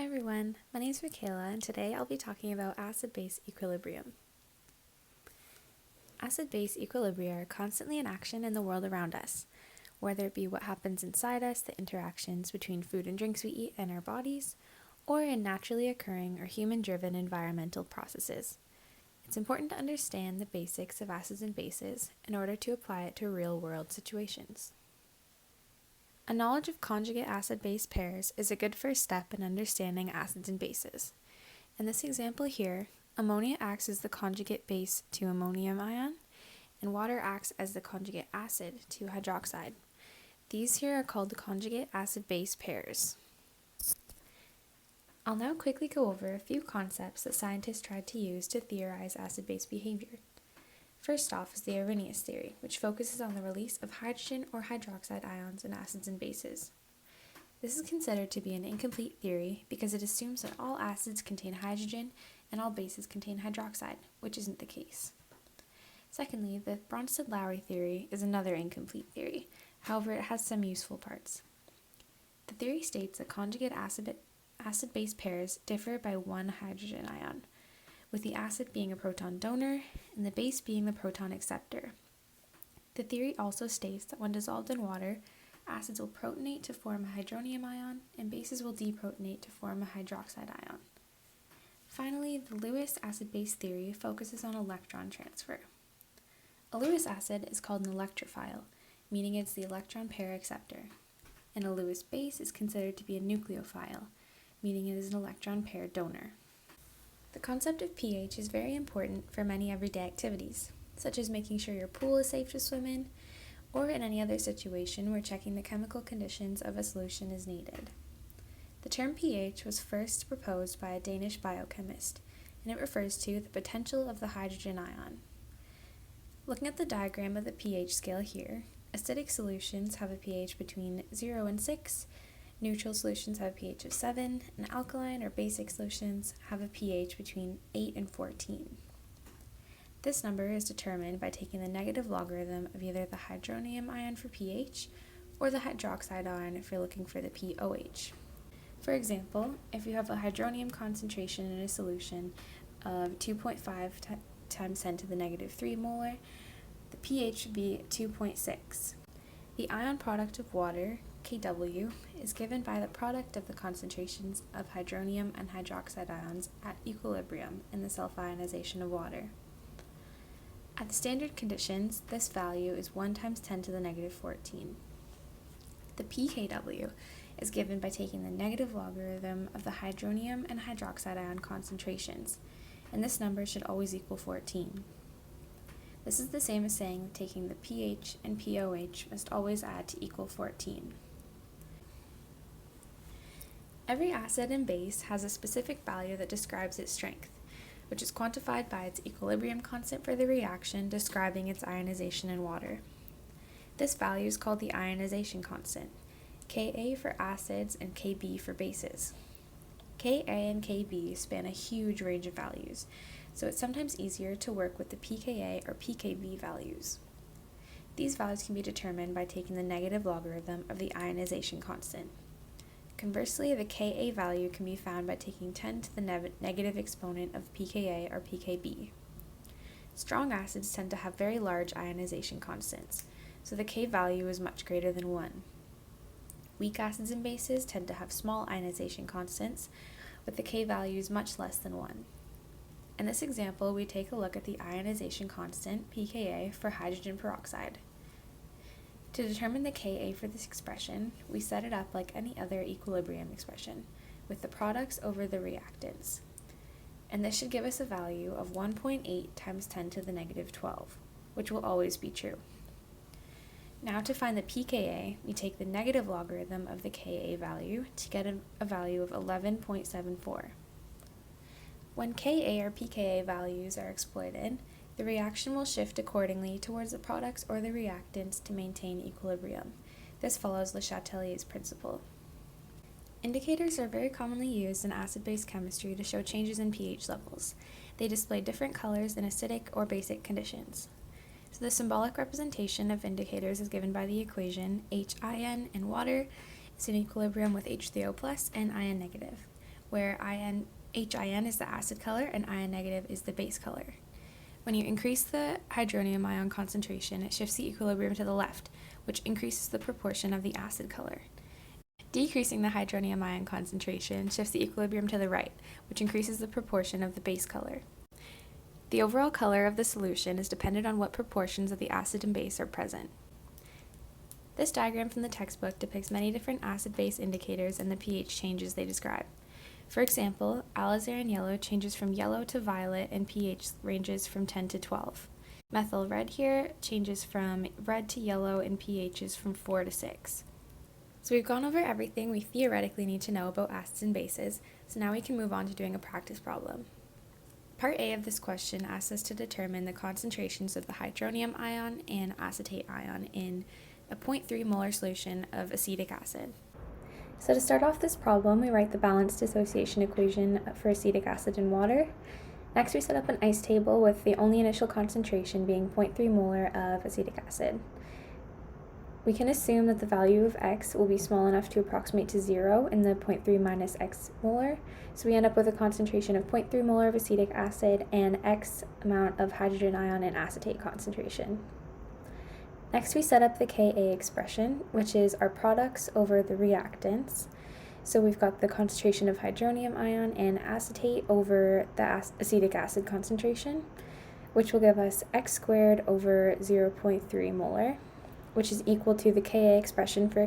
everyone, my name is Michaela and today I'll be talking about acid-base equilibrium. Acid-base equilibria are constantly in action in the world around us, whether it be what happens inside us, the interactions between food and drinks we eat and our bodies, or in naturally occurring or human-driven environmental processes. It's important to understand the basics of acids and bases in order to apply it to real-world situations. A knowledge of conjugate acid-base pairs is a good first step in understanding acids and bases. In this example here, ammonia acts as the conjugate base to ammonium ion, and water acts as the conjugate acid to hydroxide. These here are called the conjugate acid-base pairs. I'll now quickly go over a few concepts that scientists tried to use to theorize acid-base behavior. First off is the Arrhenius theory, which focuses on the release of hydrogen or hydroxide ions in acids and bases. This is considered to be an incomplete theory because it assumes that all acids contain hydrogen and all bases contain hydroxide, which isn't the case. Secondly, the Bronsted-Lowry theory is another incomplete theory, however it has some useful parts. The theory states that conjugate acid-base pairs differ by one hydrogen ion, with the acid being a proton donor and the base being the proton acceptor. The theory also states that when dissolved in water, acids will protonate to form a hydronium ion and bases will deprotonate to form a hydroxide ion. Finally, the Lewis acid-base theory focuses on electron transfer. A Lewis acid is called an electrophile, meaning it's the electron pair acceptor, and a Lewis base is considered to be a nucleophile, meaning it is an electron pair donor. The concept of pH is very important for many everyday activities, such as making sure your pool is safe to swim in, or in any other situation where checking the chemical conditions of a solution is needed. The term pH was first proposed by a Danish biochemist, and it refers to the potential of the hydrogen ion. Looking at the diagram of the pH scale here, acidic solutions have a pH between 0 and 6, neutral solutions have a pH of 7, and alkaline or basic solutions have a pH between 8 and 14. This number is determined by taking the negative logarithm of either the hydronium ion for pH or the hydroxide ion if you're looking for the pOH. For example, if you have a hydronium concentration in a solution of 2.5 times 10 to the negative 3 molar, the pH would be 2.6. The ion product of water, Kw, is given by the product of the concentrations of hydronium and hydroxide ions at equilibrium in the self-ionization of water. At the standard conditions, this value is 1 times 10 to the negative 14. The pKw is given by taking the negative logarithm of the hydronium and hydroxide ion concentrations, and this number should always equal 14. This is the same as saying that taking the pH and pOH must always add to equal 14. Every acid and base has a specific value that describes its strength, which is quantified by its equilibrium constant for the reaction describing its ionization in water. This value is called the ionization constant, Ka for acids and Kb for bases. Ka and Kb span a huge range of values, so it's sometimes easier to work with the pKa or pKb values. These values can be determined by taking the negative logarithm of the ionization constant. Conversely, the Ka value can be found by taking 10 to the negative exponent of pKa or pKb. Strong acids tend to have very large ionization constants, so the K value is much greater than 1. Weak acids and bases tend to have small ionization constants, with the K values much less than 1. In this example, we take a look at the ionization constant, pKa, for hydrogen peroxide. To determine the Ka for this expression, we set it up like any other equilibrium expression, with the products over the reactants. And this should give us a value of 1.8 times 10 to the negative 12, which will always be true. Now to find the pKa, we take the negative logarithm of the Ka value to get a value of 11.74. When Ka or pKa values are exploited, the reaction will shift accordingly towards the products or the reactants to maintain equilibrium. This follows Le Chatelier's principle. Indicators are very commonly used in acid-base chemistry to show changes in pH levels. They display different colors in acidic or basic conditions. So the symbolic representation of indicators is given by the equation HIN in water is in equilibrium with H3O plus and ion negative, where HIN is the acid color and IN negative is the base color. When you increase the hydronium ion concentration, it shifts the equilibrium to the left, which increases the proportion of the acid color. Decreasing the hydronium ion concentration shifts the equilibrium to the right, which increases the proportion of the base color. The overall color of the solution is dependent on what proportions of the acid and base are present. This diagram from the textbook depicts many different acid-base indicators and the pH changes they describe. For example, alizarin yellow changes from yellow to violet and pH ranges from 10 to 12. Methyl red here changes from red to yellow and pHs from 4 to 6. So we've gone over everything we theoretically need to know about acids and bases, so now we can move on to doing a practice problem. Part A of this question asks us to determine the concentrations of the hydronium ion and acetate ion in a 0.3 molar solution of acetic acid. So to start off this problem, we write the balanced dissociation equation for acetic acid and water. Next, we set up an ice table with the only initial concentration being 0.3 molar of acetic acid. We can assume that the value of x will be small enough to approximate to 0 in the 0.3 minus x molar, so we end up with a concentration of 0.3 molar of acetic acid and x amount of hydrogen ion and acetate concentration. Next, we set up the Ka expression, which is our products over the reactants. So we've got the concentration of hydronium ion and acetate over the acetic acid concentration, which will give us x squared over 0.3 molar, which is equal to the Ka expression for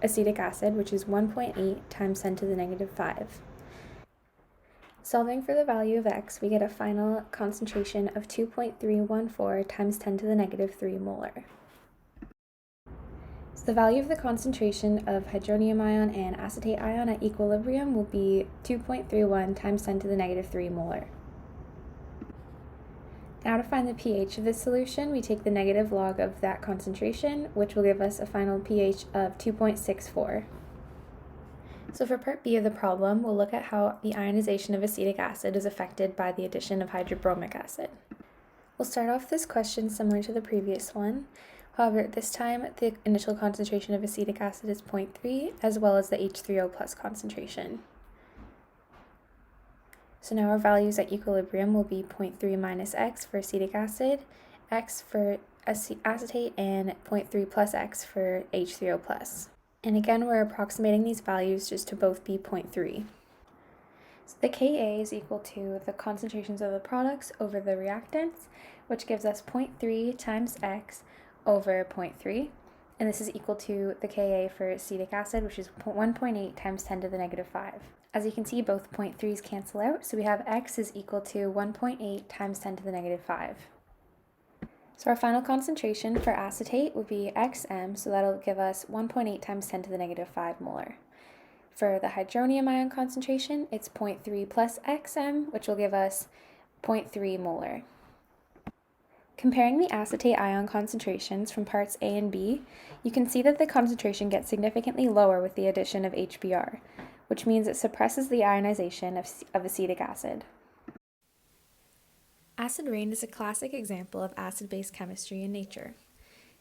acetic acid, which is 1.8 times 10 to the negative 5. Solving for the value of x, we get a final concentration of 2.314 times 10 to the negative 3 molar. So the value of the concentration of hydronium ion and acetate ion at equilibrium will be 2.31 times 10 to the negative 3 molar. Now to find the pH of this solution, we take the negative log of that concentration, which will give us a final pH of 2.64. So for part B of the problem, we'll look at how the ionization of acetic acid is affected by the addition of hydrobromic acid. We'll start off this question similar to the previous one. However, this time the initial concentration of acetic acid is 0.3, as well as the H3O plus concentration. So now our values at equilibrium will be 0.3 minus x for acetic acid, x for acetate, and 0.3 plus x for H3O plus. And again, we're approximating these values just to both be 0.3. So the Ka is equal to the concentrations of the products over the reactants, which gives us 0.3 times x over 0.3, and this is equal to the Ka for acetic acid, which is 1.8 times 10 to the negative 5. As you can see, both 0.3's cancel out, so we have x is equal to 1.8 times 10 to the negative 5. So our final concentration for acetate would be xm, so that'll give us 1.8 times 10 to the negative 5 molar. For the hydronium ion concentration, it's 0.3 plus xm, which will give us 0.3 molar. Comparing the acetate ion concentrations from parts A and B, you can see that the concentration gets significantly lower with the addition of HBr, which means it suppresses the ionization of acetic acid. Acid rain is a classic example of acid-base chemistry in nature.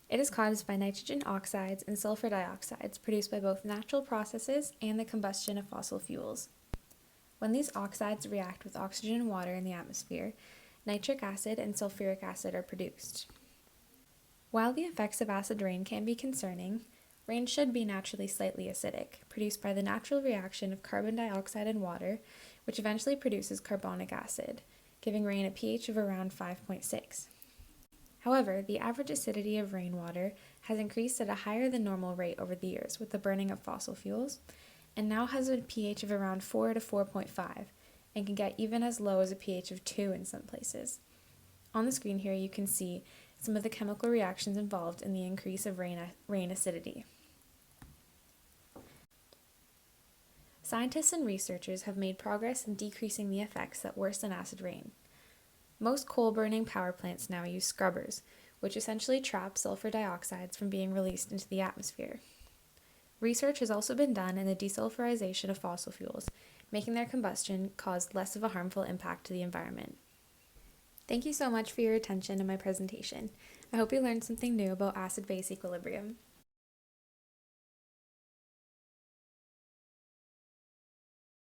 It is caused by nitrogen oxides and sulfur dioxides produced by both natural processes and the combustion of fossil fuels. When these oxides react with oxygen and water in the atmosphere, nitric acid and sulfuric acid are produced. While the effects of acid rain can be concerning, rain should be naturally slightly acidic, produced by the natural reaction of carbon dioxide and water, which eventually produces carbonic acid, giving rain a pH of around 5.6. However, the average acidity of rainwater has increased at a higher than normal rate over the years with the burning of fossil fuels, and now has a pH of around 4 to 4.5, and can get even as low as a pH of 2 in some places. On the screen here you can see some of the chemical reactions involved in the increase of rain acidity. Scientists and researchers have made progress in decreasing the effects that worsen acid rain. Most coal-burning power plants now use scrubbers, which essentially trap sulfur dioxides from being released into the atmosphere. Research has also been done in the desulfurization of fossil fuels, making their combustion cause less of a harmful impact to the environment. Thank you so much for your attention in my presentation. I hope you learned something new about acid-base equilibrium.